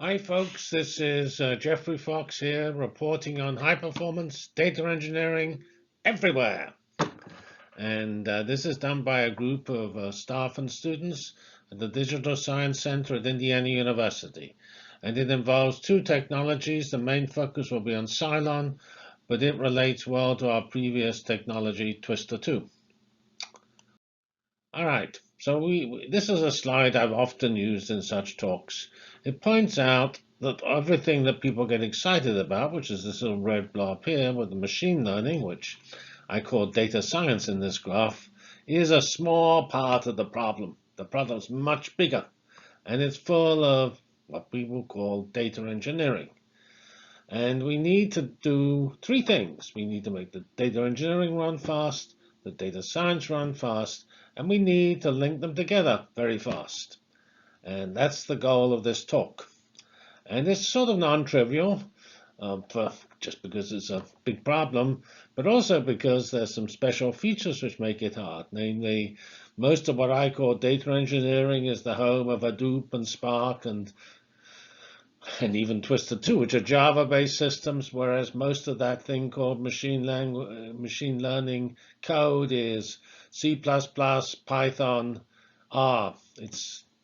Hi folks, this is Jeffrey Fox here reporting on high performance data engineering everywhere. And this is done by a group of staff and students at the Digital Science Center at Indiana University. And it involves two technologies. The main focus will be on Cylon, but it relates well to our previous technology, Twister 2. All right, so this is a slide I've often used in such talks. It points out that everything that people get excited about, which is this little red blob here with the machine learning, which I call data science in this graph, is a small part of the problem. The problem's much bigger, and it's full of what people call data engineering. And we need to do three things. We need to make the data engineering run fast, the data science run fast, and we need to link them together very fast. And that's the goal of this talk. And it's sort of non-trivial, just because it's a big problem, but also because there's some special features which make it hard. Namely, most of what I call data engineering is the home of Hadoop and Spark and even Twister 2, which are Java-based systems, whereas most of that thing called machine learning code is C++, Python, R.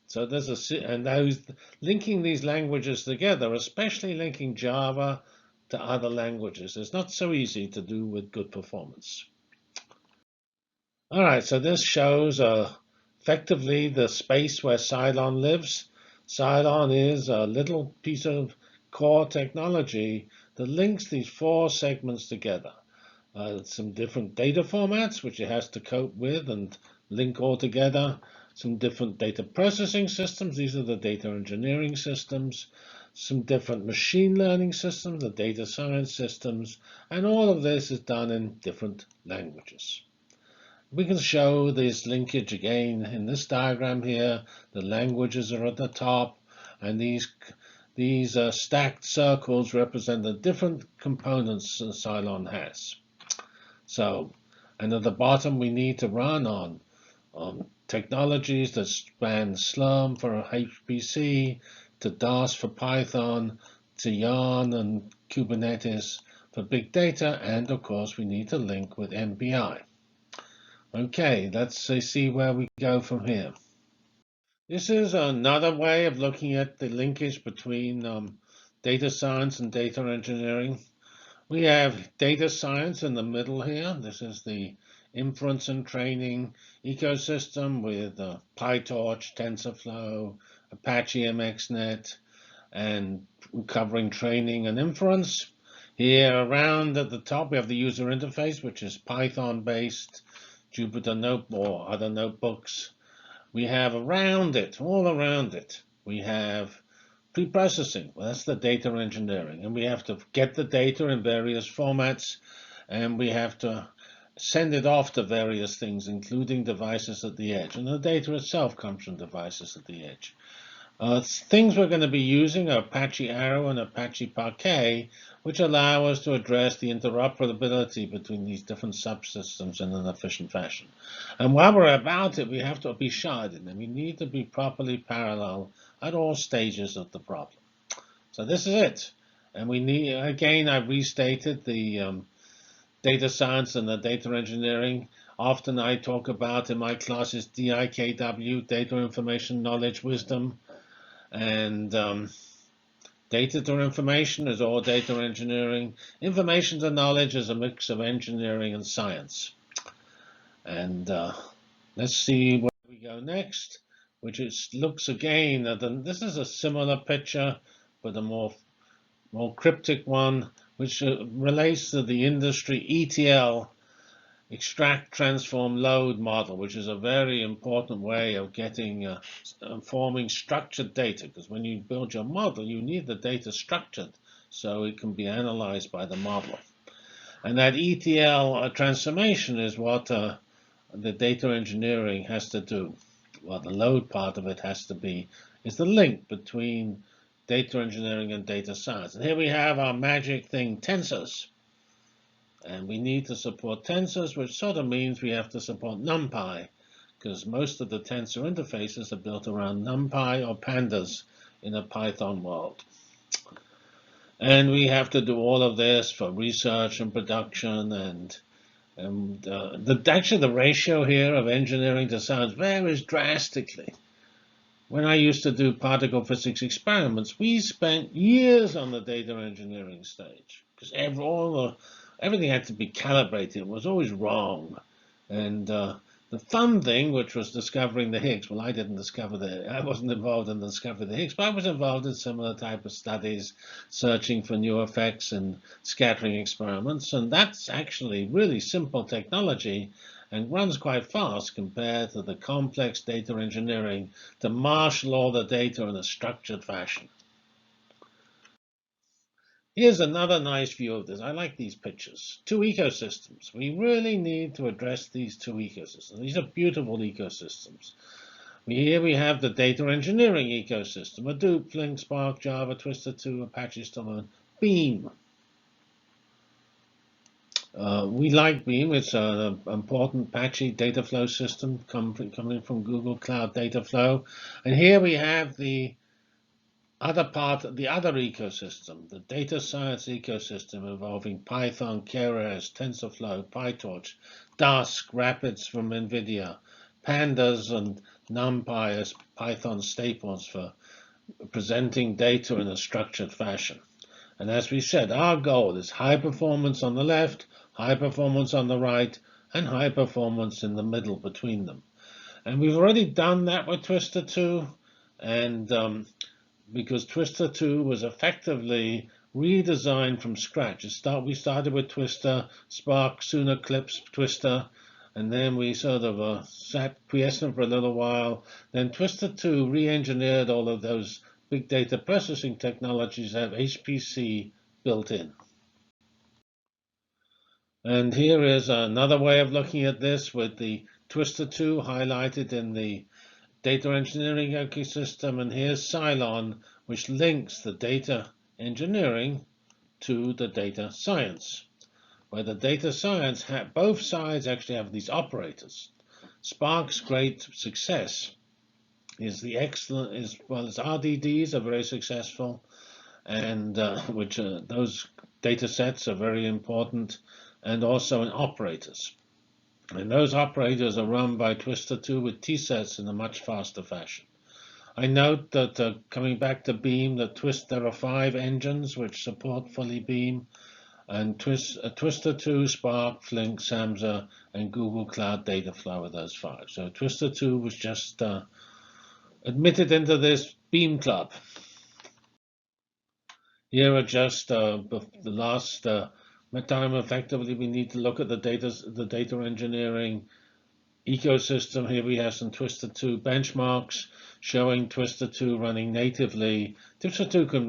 So there's and those linking these languages together, especially linking Java to other languages, is not so easy to do with good performance. All right, so this shows effectively the space where Cylon lives. Cylon is a little piece of core technology that links these four segments together. Some different data formats, which it has to cope with and link all together. Some different data processing systems. These are the data engineering systems. Some different machine learning systems, the data science systems. And all of this is done in different languages. We can show this linkage again in this diagram here. The languages are at the top, and these stacked circles represent the different components that Cylon has. So, and at the bottom we need to run on technologies that span Slurm for HPC, to DAS for Python, to Yarn and Kubernetes for big data, and of course we need to link with MPI. Okay, let's see where we go from here. This is another way of looking at the linkage between data science and data engineering. We have data science in the middle here. This is the inference and training ecosystem with PyTorch, TensorFlow, Apache MXNet, and covering training and inference. Here around at the top, we have the user interface, which is Python-based, Jupyter Notebook or other notebooks. We have around it, all around it, we have pre-processing. Well, that's the data engineering. And we have to get the data in various formats, and we have to send it off to various things, including devices at the edge. And the data itself comes from devices at the edge. Things we're going to be using are Apache Arrow and Apache Parquet, which allow us to address the interoperability between these different subsystems in an efficient fashion. And while we're about it, we have to be sharded, and we need to be properly parallel at all stages of the problem. So this is it. And we need, again, I've restated the data science and the data engineering. Often I talk about in my classes DIKW, data, information, knowledge, wisdom. And data to information is all data engineering. Information to knowledge is a mix of engineering and science. And let's see where we go next, which looks again at this is a similar picture, but a more cryptic one, which relates to the industry ETL, extract, transform, load model, which is a very important way of getting forming structured data, because when you build your model, you need the data structured so it can be analyzed by the model. And that ETL transformation is what the data engineering has to do. Well, the load part of it has to be, is the link between data engineering and data science. And here we have our magic thing, tensors. And we need to support tensors, which sort of means we have to support NumPy, because most of the tensor interfaces are built around NumPy or pandas in a Python world. And we have to do all of this for research and production, and actually the ratio here of engineering to science varies drastically. When I used to do particle physics experiments, we spent years on the data engineering stage because everything had to be calibrated. It was always wrong. And the fun thing, which was discovering the Higgs, well, I wasn't involved in the discovery of the Higgs, but I was involved in similar type of studies, searching for new effects and scattering experiments. And that's actually really simple technology and runs quite fast compared to the complex data engineering to marshal all the data in a structured fashion. Here's another nice view of this. I like these pictures. Two ecosystems. We really need to address these two ecosystems. These are beautiful ecosystems. Here we have the data engineering ecosystem: Hadoop, Flink, Spark, Java, Twister2, Apache Stalin, Beam. We like Beam. It's an important Apache data flow system coming from Google Cloud Data Flow. And here we have the other ecosystem, the data science ecosystem involving Python, Keras, TensorFlow, PyTorch, Dask, Rapids from NVIDIA, Pandas, and NumPy as Python staples for presenting data in a structured fashion. And as we said, our goal is high performance on the left, high performance on the right, and high performance in the middle between them. And we've already done that with Twister2, and because Twister2 was effectively redesigned from scratch. We started with Twister, Spark soon eclipsed Twister, and then we sort of sat quiescent for a little while. Then Twister2 re-engineered all of those big data processing technologies that have HPC built in. And here is another way of looking at this with the Twister2 highlighted in the data engineering ecosystem, and here's Cylon, which links the data engineering to the data science, where the data science both sides actually have these operators. Spark's great success is its RDDs are very successful, and those data sets are very important, and also in operators. And those operators are run by Twister2 with T-sets in a much faster fashion. I note that coming back to Beam, there are 5 engines which support fully Beam, and Twister2, Spark, Flink, Samza, and Google Cloud Data Flow are those 5. So Twister2 was just admitted into this Beam club. Here are just the last time. Effectively, we need to look at the data engineering ecosystem. Here we have some Twister2 benchmarks showing Twister2 running natively. Twister2 can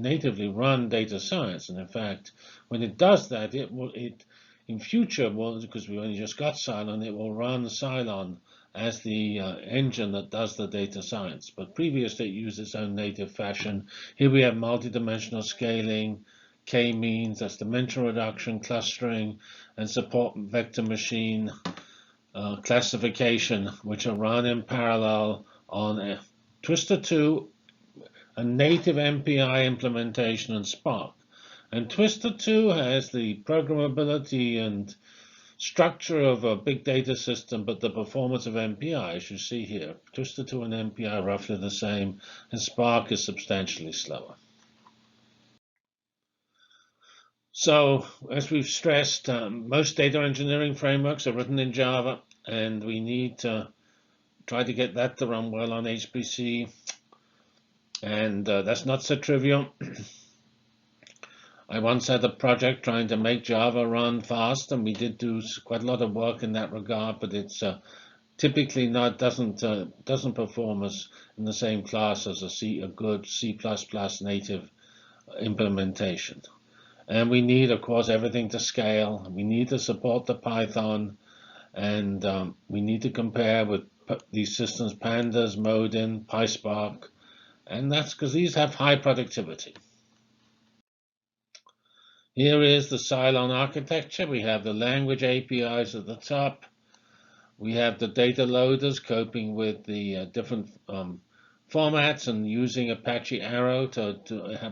natively run data science, and in fact, when it does that, in future because we only just got Cylon, it will run Cylon as the engine that does the data science. But previously, it used its own native fashion. Here we have multidimensional scaling, k-means, that's dimensional reduction, clustering, and support vector machine classification, which are run in parallel on Twister2, a native MPI implementation, and Spark. And Twister2 has the programmability and structure of a big data system, but the performance of MPI, as you see here. Twister2 and MPI are roughly the same, and Spark is substantially slower. So, as we've stressed, most data engineering frameworks are written in Java, and we need to try to get that to run well on HPC. And that's not so trivial. I once had a project trying to make Java run fast, and we did do quite a lot of work in that regard, but it's typically doesn't perform as in the same class as a good C++ native implementation. And we need, of course, everything to scale. We need to support the Python, and we need to compare with these systems: Pandas, Modin, PySpark, and that's because these have high productivity. Here is the Cylon architecture. We have the language APIs at the top. We have the data loaders coping with the different formats and using Apache Arrow to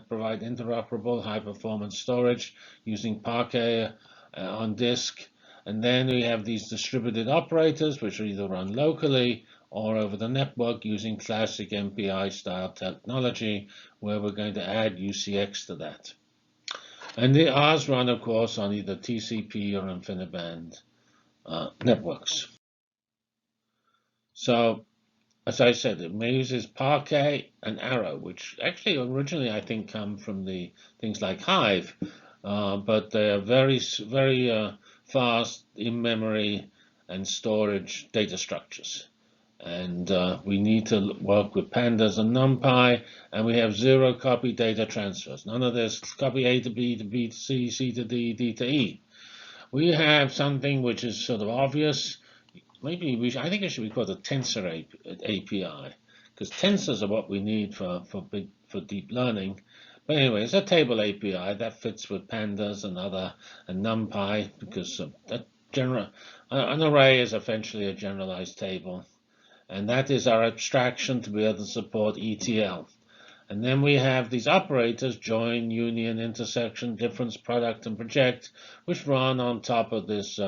provide interoperable high-performance storage using Parquet on disk. And then we have these distributed operators, which are either run locally or over the network using classic MPI-style technology, where we're going to add UCX to that. And the R's run, of course, on either TCP or InfiniBand networks. So, as I said, it uses Parquet and Arrow, which actually originally I think come from the things like Hive, but they are very fast in-memory and storage data structures. And we need to work with pandas and NumPy, and we have zero copy data transfers. None of this copy A to B to B to C, C to D, D to E. We have something which is sort of obvious. Maybe I think it should be called a tensor API, because tensors are what we need for deep learning. But anyway, it's a table API that fits with pandas and NumPy, because an array is essentially a generalized table. And that is our abstraction to be able to support ETL. And then we have these operators, join, union, intersection, difference, product, and project, which run on top of this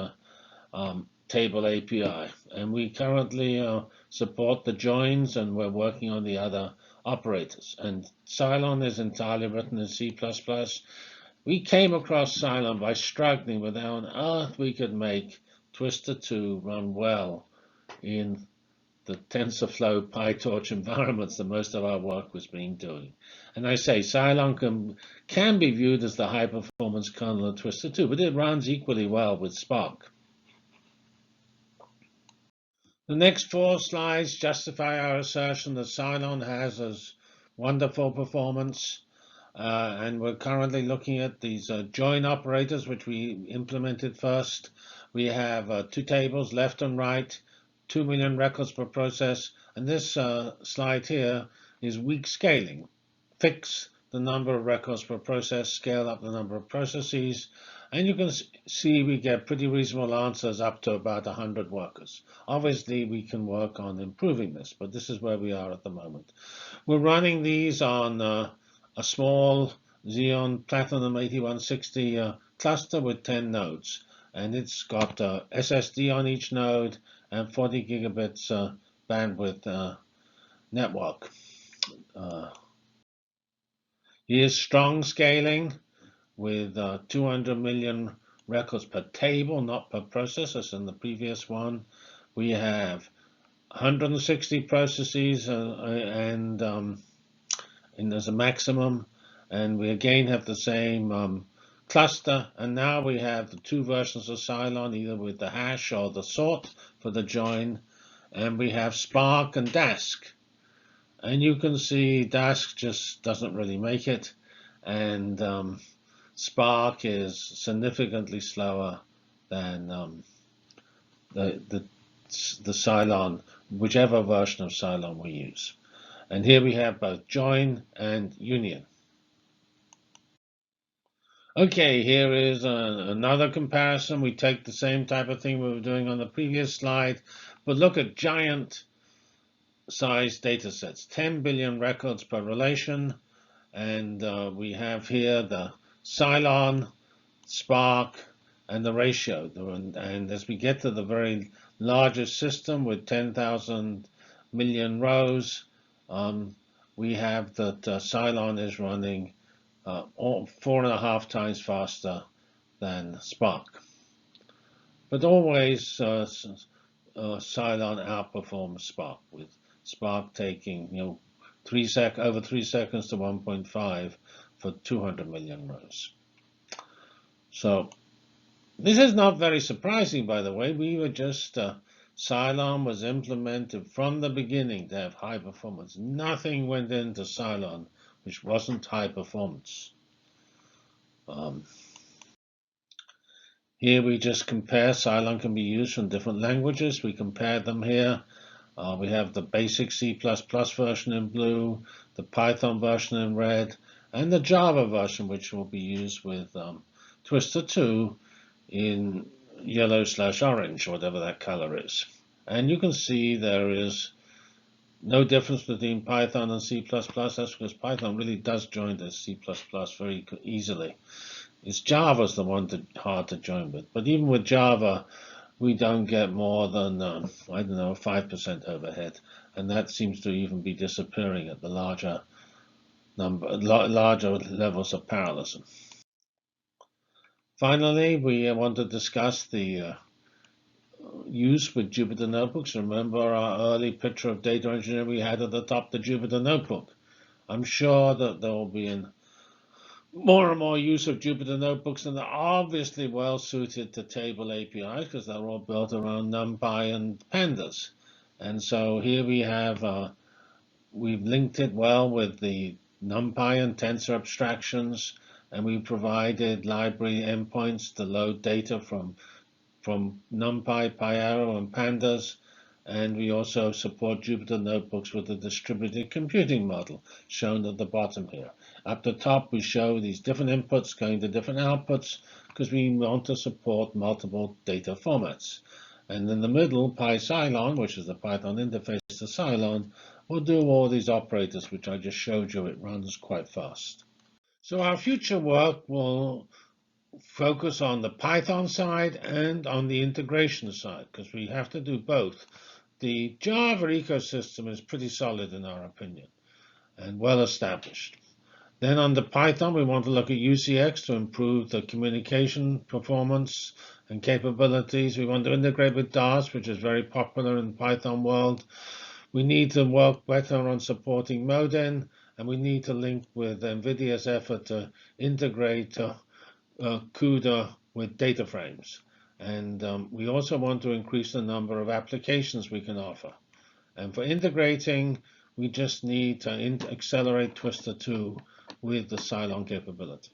table API. And we currently support the joins, and we're working on the other operators. And Cylon is entirely written in C++. We came across Cylon by struggling with how on earth we could make Twister2 run well in the TensorFlow PyTorch environments that most of our work was being doing. And I say Cylon can be viewed as the high-performance kernel of Twister2, but it runs equally well with Spark. The next 4 slides justify our assertion that Cylon has as wonderful performance. And we're currently looking at these join operators, which we implemented first. We have 2 tables, left and right, 2 million records per process, and this slide here is weak scaling. Fix the number of records per process, scale up the number of processes, and you can see we get pretty reasonable answers up to about 100 workers. Obviously, we can work on improving this, but this is where we are at the moment. We're running these on a small Xeon Platinum 8160 cluster with 10 nodes, and it's got SSD on each node and 40 gigabits bandwidth network. Here's strong scaling with 200 million records per table, not per process, as in the previous one. We have 160 processes and there's a maximum, and we again have the same cluster, and now we have the 2 versions of Cylon, either with the hash or the sort for the join, and we have Spark and Dask. And you can see Dask just doesn't really make it, and Spark is significantly slower than the Cylon, whichever version of Cylon we use. And here we have both join and union. Okay, here is another comparison. We take the same type of thing we were doing on the previous slide, but look at giant size data sets, 10 billion records per relation. And we have here the Cylon, Spark, and the ratio. And as we get to the very largest system with 10,000 million rows, we have that Cylon is running 4.5 times faster than Spark. But always Cylon outperforms Spark, with Spark taking over 3 seconds to 1.5 for 200 million rows. So this is not very surprising, by the way. We were just Cylon was implemented from the beginning to have high performance. Nothing went into Cylon which wasn't high performance. Here we just compare. Cylon can be used from different languages. We compare them here. We have the basic C++ version in blue, the Python version in red, and the Java version, which will be used with Twister2 in yellow/orange, whatever that color is. And you can see there is No difference between Python and C++. That's because Python really does join to C++ very easily. It's Java's the one hard to join with. But even with Java, we don't get more than, I don't know, 5% overhead. And that seems to even be disappearing at the larger levels of parallelism. Finally, we want to discuss the use with Jupyter Notebooks. Remember our early picture of data engineering we had at the top, the Jupyter Notebook. I'm sure that there will be more and more use of Jupyter Notebooks, and they're obviously well suited to table APIs because they're all built around NumPy and pandas. And so here we have, we've linked it well with the NumPy and tensor abstractions, and we provided library endpoints to load data from NumPy, PyArrow, and Pandas, and we also support Jupyter Notebooks with the distributed computing model, shown at the bottom here. Up the top, we show these different inputs going to different outputs, because we want to support multiple data formats. And in the middle, PyCylon, which is the Python interface to Cylon, will do all these operators, which I just showed you. It runs quite fast. So our future work will focus on the Python side and on the integration side, because we have to do both. The Java ecosystem is pretty solid in our opinion and well established. Then on the Python, we want to look at UCX to improve the communication performance and capabilities. We want to integrate with DAS, which is very popular in the Python world. We need to work better on supporting Modin, and we need to link with NVIDIA's effort to integrate CUDA with data frames. And we also want to increase the number of applications we can offer. And for integrating, we just need to accelerate Twister 2 with the Cylon capability.